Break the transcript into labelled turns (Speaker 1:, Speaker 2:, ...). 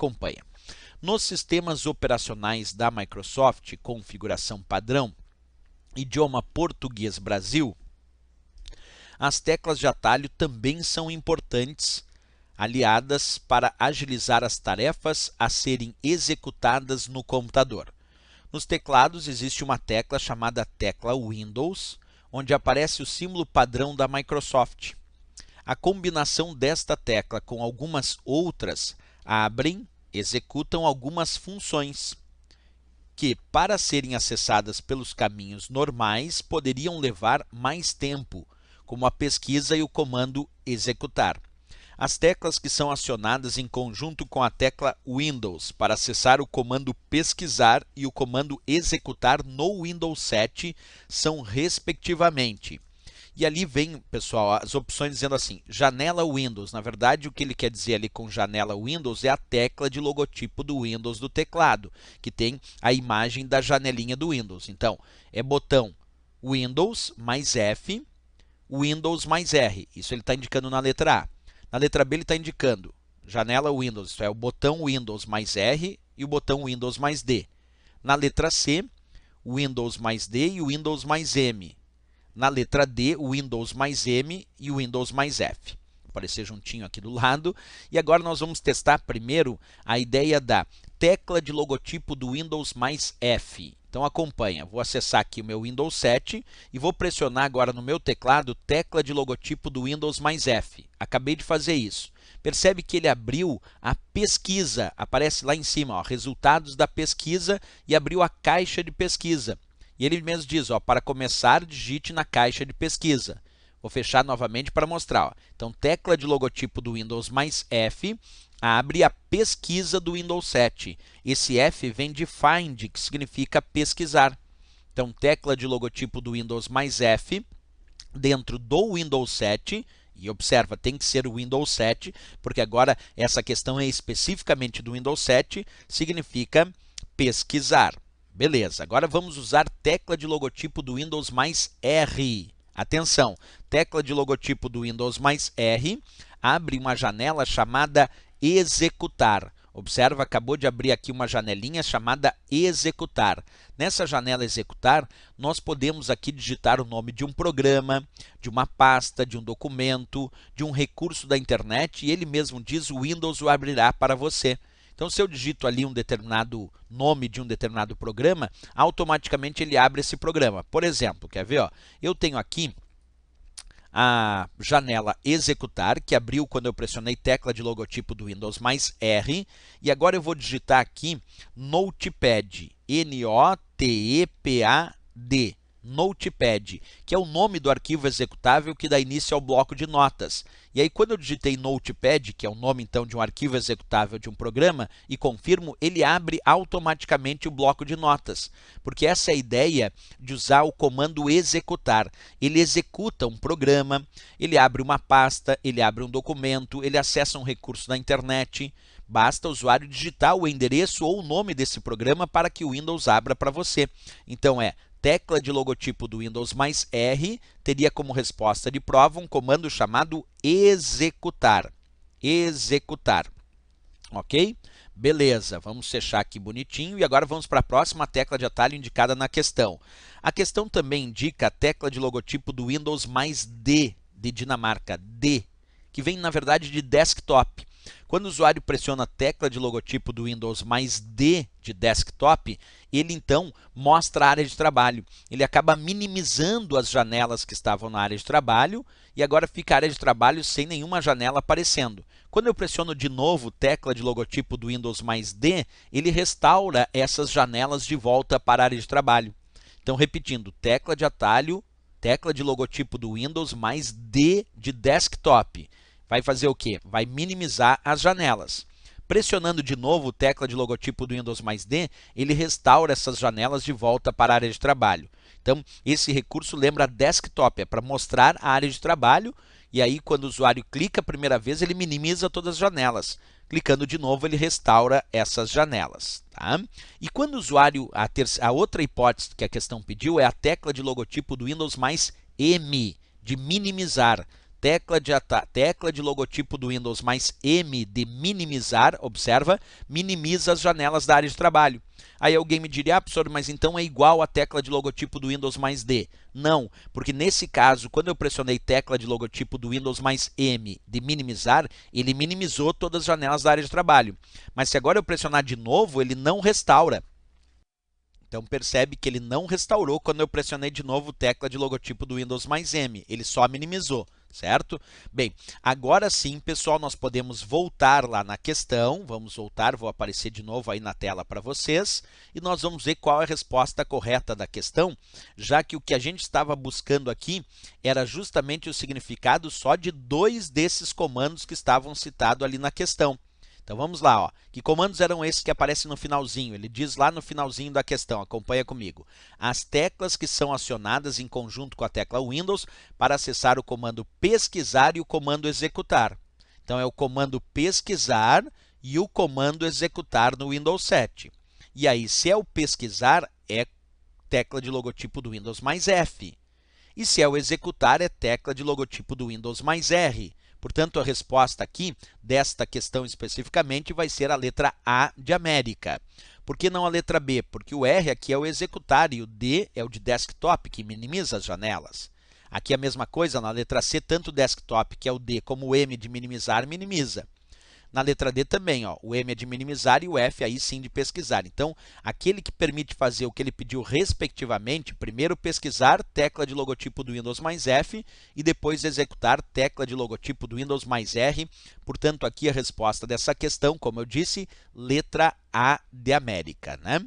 Speaker 1: Acompanha. Nos sistemas operacionais da Microsoft, configuração padrão, idioma português Brasil, as teclas de atalho também são importantes, aliadas para agilizar as tarefas a serem executadas no computador. Nos teclados existe uma tecla chamada tecla Windows, onde aparece o símbolo padrão da Microsoft. A combinação desta tecla com algumas outras executam algumas funções que, para serem acessadas pelos caminhos normais, poderiam levar mais tempo, como a pesquisa e o comando executar. As teclas que são acionadas em conjunto com a tecla Windows para acessar o comando pesquisar e o comando executar no Windows 7 são respectivamente. E ali vem, pessoal, as opções dizendo assim, janela Windows. Na verdade, o que ele quer dizer ali com janela Windows é a tecla de logotipo do Windows do teclado, que tem a imagem da janelinha do Windows. Então, é botão Windows mais F, Windows mais R. Isso ele está indicando na letra A. Na letra B ele está indicando janela Windows, isso é o botão Windows mais R e o botão Windows mais D. Na letra C, Windows mais D e o Windows mais M. Na letra D, o Windows mais M e o Windows mais F. Vou aparecer juntinho aqui do lado. E agora nós vamos testar primeiro a ideia da tecla de logotipo do Windows mais F. Então acompanha, vou acessar aqui o meu Windows 7 e vou pressionar agora no meu teclado tecla de logotipo do Windows mais F. Acabei de fazer isso. Percebe que ele abriu a pesquisa, aparece lá em cima, ó, resultados da pesquisa e abriu a caixa de pesquisa. E ele mesmo diz, ó, para começar, digite na caixa de pesquisa. Vou fechar novamente para mostrar. Ó. Então, tecla de logotipo do Windows mais F, abre a pesquisa do Windows 7. Esse F vem de Find, que significa pesquisar. Então, tecla de logotipo do Windows mais F, dentro do Windows 7, e observa, tem que ser o Windows 7, porque agora essa questão é especificamente do Windows 7, significa pesquisar. Beleza, agora vamos usar tecla de logotipo do Windows mais R. Atenção, tecla de logotipo do Windows mais R abre uma janela chamada executar. Observa, acabou de abrir aqui uma janelinha chamada executar. Nessa janela executar, nós podemos aqui digitar o nome de um programa, de uma pasta, de um documento, de um recurso da internet e ele mesmo diz o Windows o abrirá para você. Então, se eu digito ali um determinado nome de um determinado programa, automaticamente ele abre esse programa. Por exemplo, quer ver? Ó, eu tenho aqui a janela executar, que abriu quando eu pressionei tecla de logotipo do Windows mais R. E agora eu vou digitar aqui Notepad, N-O-T-E-P-A-D. Notepad, que é o nome do arquivo executável que dá início ao bloco de notas. E aí, quando eu digitei Notepad, que é o nome então de um arquivo executável de um programa, e confirmo, ele abre automaticamente o bloco de notas. Porque essa é a ideia de usar o comando executar. Ele executa um programa, ele abre uma pasta, ele abre um documento, ele acessa um recurso da internet. Basta o usuário digitar o endereço ou o nome desse programa para que o Windows abra para você. Então, tecla de logotipo do Windows mais R teria como resposta de prova um comando chamado executar. Executar. Ok? Beleza, vamos fechar aqui bonitinho e agora vamos para a próxima tecla de atalho indicada na questão. A questão também indica a tecla de logotipo do Windows mais D, de Dinamarca, D, que vem na verdade de desktop. Quando o usuário pressiona a tecla de logotipo do Windows mais D de desktop, ele então mostra a área de trabalho. Ele acaba minimizando as janelas que estavam na área de trabalho e agora fica a área de trabalho sem nenhuma janela aparecendo. Quando eu pressiono de novo tecla de logotipo do Windows mais D, ele restaura essas janelas de volta para a área de trabalho. Então, repetindo, tecla de atalho, tecla de logotipo do Windows mais D de desktop. Vai fazer o quê? Vai minimizar as janelas. Pressionando de novo tecla de logotipo do Windows mais D, ele restaura essas janelas de volta para a área de trabalho. Então, esse recurso lembra desktop, é para mostrar a área de trabalho, e aí quando o usuário clica a primeira vez, ele minimiza todas as janelas. Clicando de novo, ele restaura essas janelas. Tá? E quando o usuário, a outra hipótese que a questão pediu é a tecla de logotipo do Windows mais M, de minimizar. tecla de logotipo do Windows mais M de minimizar, observa, minimiza as janelas da área de trabalho. Aí alguém me diria, professor, mas então é igual a tecla de logotipo do Windows mais D. Não, porque nesse caso, quando eu pressionei tecla de logotipo do Windows mais M de minimizar, ele minimizou todas as janelas da área de trabalho. Mas se agora eu pressionar de novo, ele não restaura. Então percebe que ele não restaurou quando eu pressionei de novo tecla de logotipo do Windows mais M, ele só minimizou, certo? Bem, agora sim, pessoal, nós podemos voltar lá na questão, vamos voltar, vou aparecer de novo aí na tela para vocês, e nós vamos ver qual é a resposta correta da questão, já que o que a gente estava buscando aqui era justamente o significado só de 2 desses comandos que estavam citados ali na questão. Então vamos lá, ó. Que comandos eram esses que aparecem no finalzinho? Ele diz lá no finalzinho da questão, acompanha comigo. As teclas que são acionadas em conjunto com a tecla Windows para acessar o comando pesquisar e o comando executar. Então é o comando pesquisar e o comando executar no Windows 7. E aí, se é o pesquisar, é tecla de logotipo do Windows mais F. E se é o executar, é tecla de logotipo do Windows mais R. Portanto, a resposta aqui, desta questão especificamente, vai ser a letra A de América. Por que não a letra B? Porque o R aqui é o executar e o D é o de desktop, que minimiza as janelas. Aqui a mesma coisa, na letra C, tanto o desktop, que é o D, como o M de minimizar, minimiza. Na letra D também, ó, o M é de minimizar e o F aí sim de pesquisar. Então, aquele que permite fazer o que ele pediu respectivamente, primeiro pesquisar, tecla de logotipo do Windows mais F, e depois executar, tecla de logotipo do Windows mais R. Portanto, aqui a resposta dessa questão, como eu disse, letra A de América, né?